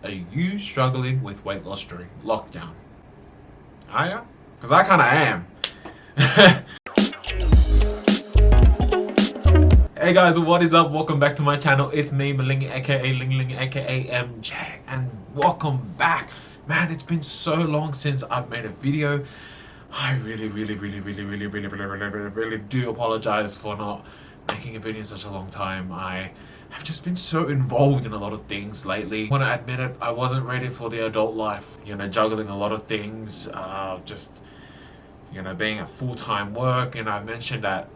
Are you struggling with weight loss during lockdown? Are ya? Because I kind of am. Hey guys, what is up? Welcome back to my channel. It's me, Malingi, aka Ling Ling, aka MJ, and welcome back. Man, it's been so long since I've made a video. I really do apologize for not making a video in such a long time. I have just been so involved in a lot of things lately. I want to admit it, I wasn't ready for the adult life. Juggling a lot of things, being at full-time work, and I've mentioned that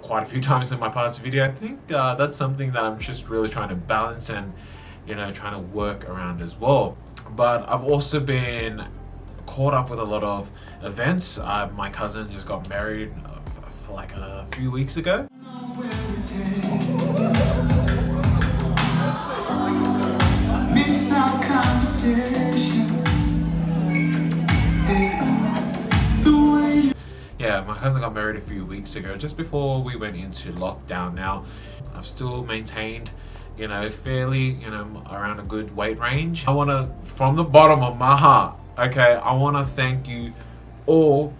quite a few times in my past video. I think that's something that I'm just really trying to balance and trying to work around as well. But I've also been caught up with a lot of events. My cousin just got married for like a few weeks ago. Yeah, my cousin got married a few weeks ago, just before we went into lockdown. Now, I've still maintained, fairly, around a good weight range. I want to, from the bottom of my heart, okay, I want to thank you all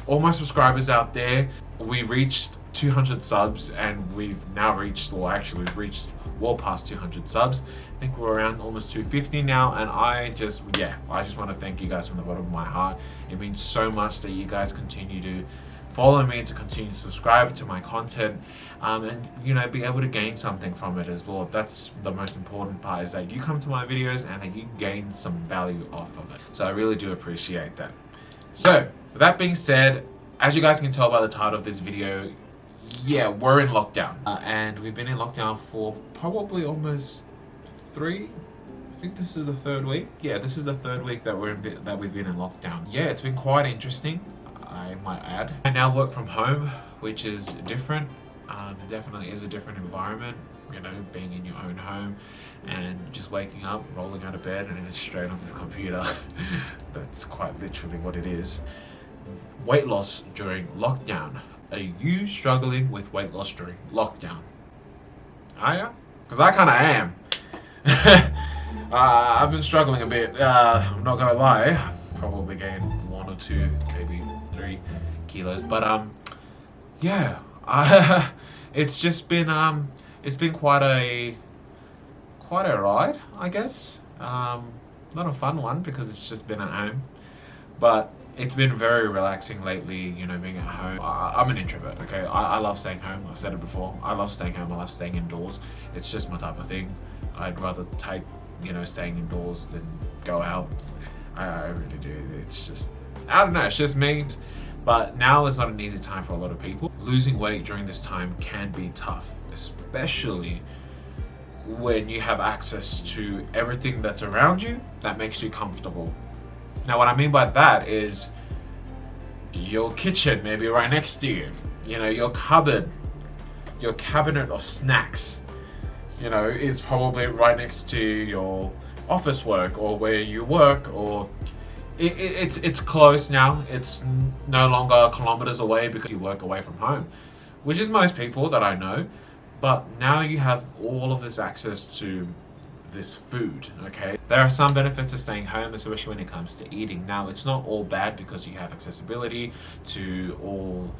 my subscribers out there. We reached 200 subs and we've reached well past 200 subs. I think we're around almost 250 now, and I just want to thank you guys from the bottom of my heart. It means so much that you guys continue to follow me, to continue to subscribe to my content, and be able to gain something from it as well. That's the most important part, is that you come to my videos and that you gain some value off of it. So I really do appreciate that. So with that being said, as you guys can tell by the title of this video, we're in lockdown, and we've been in lockdown for probably almost I think this is the third week. Yeah, this is the third week that we've been in lockdown. Yeah, it's been quite interesting, I might add. I now work from home, which is different. It definitely is a different environment, being in your own home and just waking up, rolling out of bed, and then straight onto the computer. That's quite literally what it is. Weight loss during lockdown. Are you struggling with weight loss during lockdown? Are ya? Because I kind of am. I've been struggling a bit. I'm not gonna lie. I've probably gained 1 or 2, maybe 3 kilos. But it's just been it's been quite a ride, I guess. Not a fun one because it's just been at home, but it's been very relaxing lately, being at home. I'm an introvert, okay? I love staying home. I've said it before. I love staying home. I love staying indoors. It's just my type of thing. I'd rather take, staying indoors than go out. I really do. It's just, I don't know, it's just me. But now is not an easy time for a lot of people. Losing weight during this time can be tough, especially when you have access to everything that's around you that makes you comfortable. Now, what I mean by that is your kitchen maybe right next to you, your cupboard, your cabinet of snacks, is probably right next to your office work or where you work, or it's close now. It's no longer kilometers away because you work away from home, which is most people that I know. But now you have all of this access to this food, okay? There are some benefits to staying home, especially when it comes to eating. Now, it's not all bad because you have accessibility to all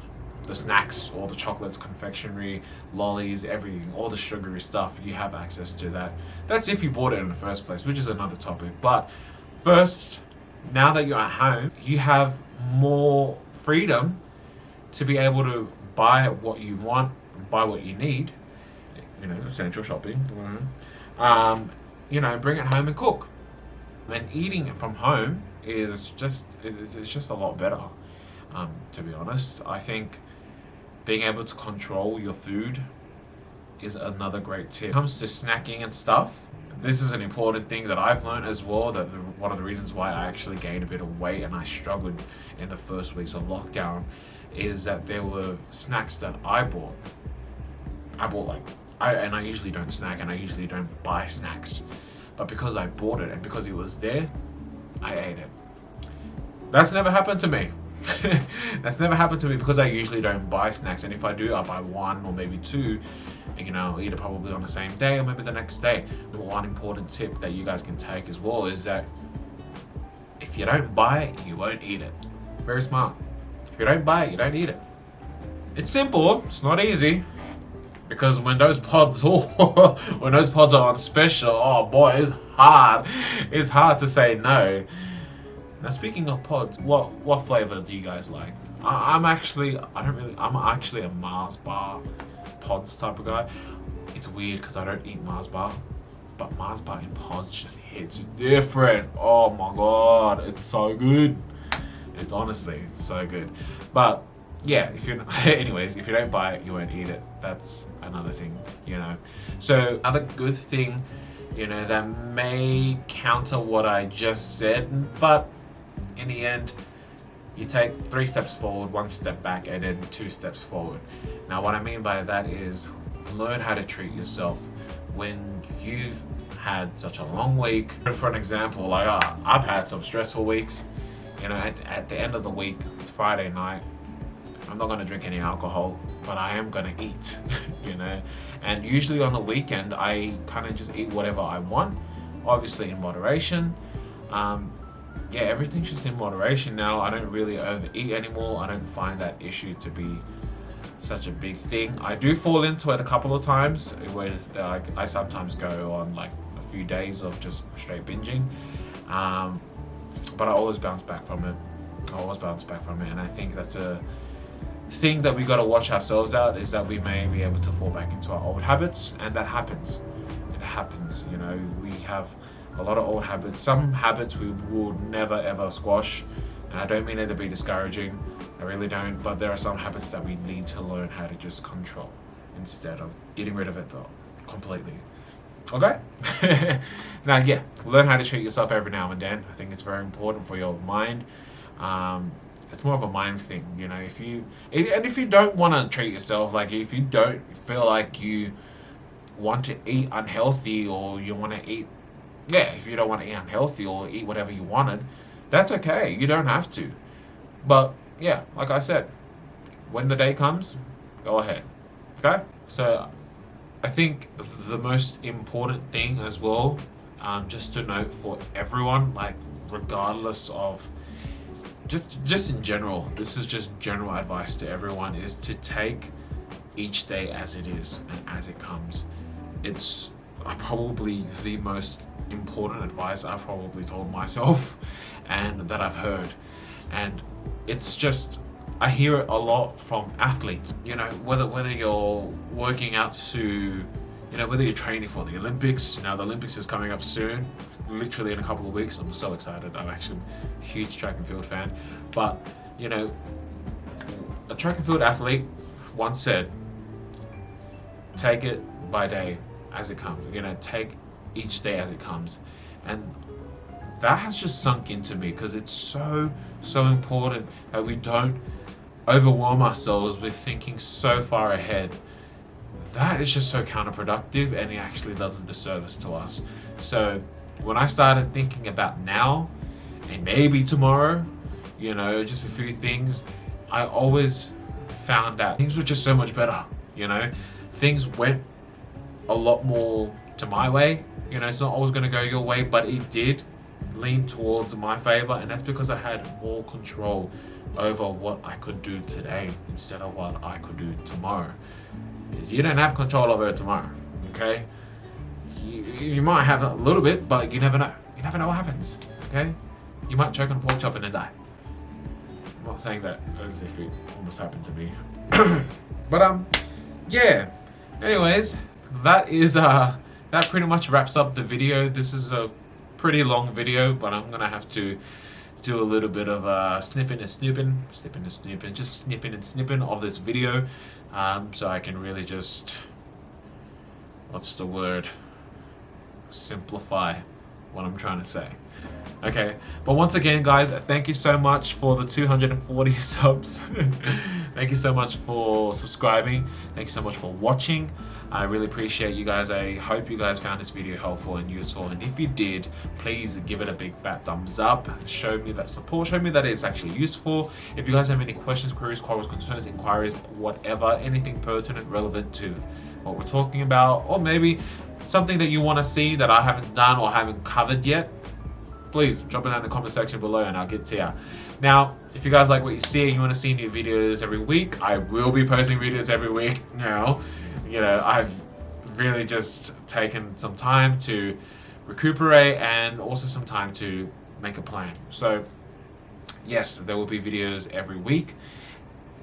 the snacks, all the chocolates, confectionery, lollies, everything, all the sugary stuff. You have access to that. That's if you bought it in the first place, which is another topic. But first, now that you're at home, you have more freedom to be able to buy what you want, buy what you need, essential shopping, bring it home and cook. And eating it from home is just a lot better, to be honest. I think being able to control your food is another great tip. When it comes to snacking and stuff, this is an important thing that I've learned as well, that one of the reasons why I actually gained a bit of weight and I struggled in the first weeks of lockdown is that there were snacks that I bought. I usually don't snack and I usually don't buy snacks. But because I bought it and because it was there, I ate it. That's never happened to me. That's never happened to me because I usually don't buy snacks, and if I do, I buy one or maybe two. And, I'll eat it probably on the same day or maybe the next day. The one important tip that you guys can take as well is that if you don't buy it, you won't eat it. Very smart. If you don't buy it, you don't eat it. It's simple. It's not easy. Because when those pods are on special, oh boy, it's hard. It's hard to say no. Now speaking of pods, what flavor do you guys like? I'm actually a Mars bar pods type of guy. It's weird because I don't eat Mars bar, but Mars bar in pods just hits different. Oh my god, it's so good. It's honestly so good. But yeah, if you don't buy it, you won't eat it. That's another thing, So another good thing, that may counter what I just said, but in the end, you take 3 steps forward, 1 step back, and then 2 steps forward. Now, what I mean by that is learn how to treat yourself when you've had such a long week. For an example, like I've had some stressful weeks. At the end of the week, it's Friday night. I'm not going to drink any alcohol, but I am going to eat, And usually on the weekend, I kind of just eat whatever I want, obviously in moderation. Everything's just in moderation now. I don't really overeat anymore. I don't find that issue to be such a big thing. I do fall into it a couple of times where I sometimes go on like a few days of just straight binging. But I always bounce back from it. And I think that's a thing that we got to watch ourselves out, is that we may be able to fall back into our old habits, and that happens. It happens, we have a lot of old habits. Some habits we will never ever squash, and I don't mean it to be discouraging, I really don't, but there are some habits that we need to learn how to just control instead of getting rid of it though completely. Okay? Now learn how to treat yourself every now and then. I think it's very important for your mind. It's more of a mind thing, if you don't want to treat yourself, like if you don't feel like you want to eat unhealthy, or you want to eat, if you don't want to eat unhealthy or eat whatever you wanted, that's okay. You don't have to. But like I said, when the day comes, go ahead. Okay? So I think the most important thing as well, just to note for everyone, like regardless of just in general, this is just general advice to everyone, is to take each day as it is and as it comes. It's probably the most important advice I've probably told myself and that I've heard. And it's just, I hear it a lot from athletes, whether you're working out to, whether you're training for the Olympics. Now the Olympics is coming up soon, literally in a couple of weeks. I'm so excited. I'm actually a huge track and field fan. But, a track and field athlete once said, take it by day as it comes. Take each day as it comes. And that has just sunk into me, because it's so important that we don't overwhelm ourselves with thinking so far ahead. That is just so counterproductive, and it actually does a disservice to us. So when I started thinking about now and maybe tomorrow, just a few things, I always found that things were just so much better. Things went a lot more to my way. It's not always going to go your way, but it did lean towards my favor, and that's because I had more control over what I could do today instead of what I could do tomorrow. Because you don't have control over it tomorrow, okay? You might have a little bit, but you never know. You never know what happens, okay? You might choke on a pork chop and then die. I'm not saying that as if it almost happened to me. But anyways, that pretty much wraps up the video. This is a pretty long video, but I'm gonna have to do a little bit of snipping and snooping, just snipping and snipping of this video, so I can really just, simplify what I'm trying to say. Okay, but once again, guys, thank you so much for the 240 subs. Thank you so much for subscribing. Thank you so much for watching. I really appreciate you guys. I hope you guys found this video helpful and useful. And if you did, please give it a big fat thumbs up. Show me that support. Show me that it's actually useful. If you guys have any questions, queries, quarrels, concerns, inquiries, whatever, anything pertinent, relevant to what we're talking about, or maybe something that you want to see that I haven't done or haven't covered yet, please drop it down in the comment section below and I'll get to you. Now, if you guys like what you see and you want to see new videos every week, I will be posting videos every week now. You know, I've really just taken some time to recuperate and also some time to make a plan. So, yes, there will be videos every week.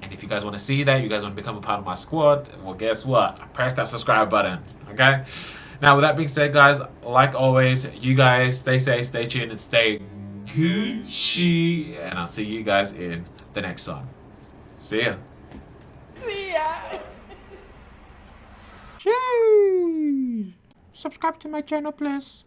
And if you guys want to see that, you guys want to become a part of my squad, well, guess what? Press that subscribe button, okay? Now, with that being said, guys, like always, you guys stay safe, stay tuned, and stay Gucci. And I'll see you guys in the next one. See ya. See ya. Jeez. Subscribe to my channel, please.